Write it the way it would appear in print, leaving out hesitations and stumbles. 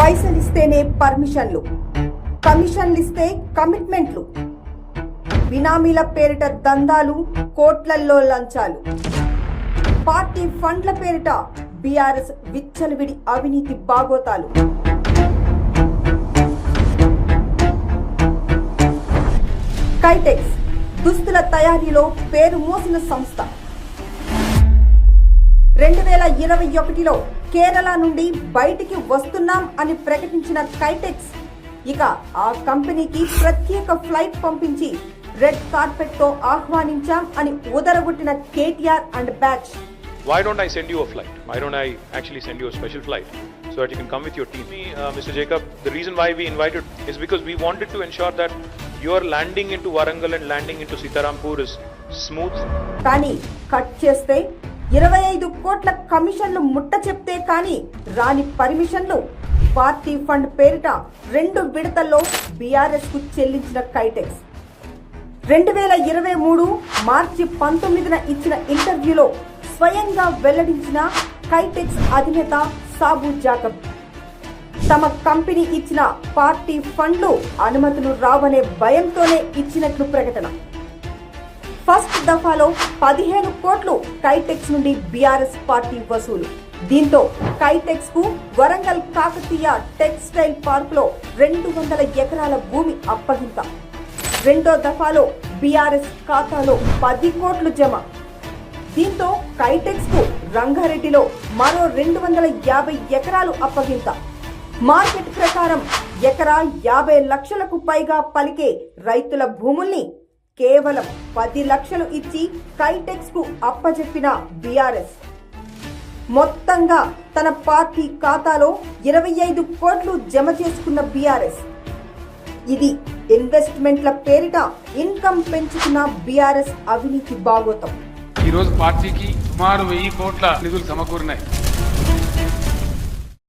పైసలిస్తేనే పర్మిషన్లు, కమిషన్లిస్తే కమిట్మెంట్లు, బినామీల పేరిట దందాలు, కోట్లల్లో లంచాలు, పార్టీ ఫండ్ల పేరిట బీఆర్ఎస్ విచ్చలవిడి అవినీతి బాగోతాలు. కైటెక్స్ దుస్తుల తయారీలో పేరు మోసిన సంస్థ 2021లో కేరళ నుండి బయటికి వస్తున్నాం అని ప్రకటించిన కైటెక్స్ ఇక ఆ కంపెనీకి ప్రత్యేక ఫ్లైట్ పంపించి రెడ్ కార్పెట్ తో ఆహ్వానించాం అని ఉదరగొట్టిన KTR and batch. Why don't I send you a flight? Why don't I actually send you a special flight so that you can come with your team? Mr. Jacob, the reason why we invited is because we wanted to ensure that your landing into Warangal and landing into Sitarampur is smooth. కానీ cut చేస్తే 25 కోట్ల కమిషన్లు ముట్ట చెప్తే కానీ రాని పర్మిషన్లు party fund పేరిట 2 విడతల్లో బీఆర్ఎస్ కు చెల్లించిన కైటెక్స్ 2023 మార్చి 19న ఇచ్చిన ఇంటర్వ్యూలో స్వయంగా వెల్లడించిన కైటెక్స్ అధినేత సాబు జాకబ్ తమ కంపెనీ ఇచ్చిన పార్టీ ఫండ్లు అనుమతులు రావనే భయంతోనే ఇచ్చినట్లు ప్రకటన. ఫస్ట్ దఫాలో 15 కోట్లు కైటెక్స్ నుండి బీఆర్ఎస్ పార్టీ వసూలు. దీంతో కైటెక్స్ కు వరంగల్ కాకతీయ టెక్స్టైల్ పార్క్ లో 200 ఎకరాల భూమి అప్పగింత. రెండో దఫాలో బీఆర్ఎస్ ఖాతాలో 10 కోట్లు జమ. దీంతో కైటెక్స్ కు రంగారెడ్డిలో మరో 250 ఎకరాలు అప్పగింత. మార్కెట్ ప్రకారం ఎకరా 50 లక్షలకు పైగా పలికే రైతుల భూముల్ని కేవలం 10 లక్షలు ఇచ్చి కైటెక్స్ కు అప్పజెప్పిన బీఆర్ఎస్ మొత్తంగా తన పార్టీ ఖాతాలో 25 కోట్లు జమ చేసుకున్న బీఆర్ఎస్. ఇది ఇన్వెస్ట్మెంట్ల పేరిట ఇన్కమ్ పెంచుకున్న బీఆర్ఎస్ అవినీతి బాగోతం. ఈ రోజు పార్టీకి సుమారు 1000 కోట్ల నిధులు సమకూరినాయి.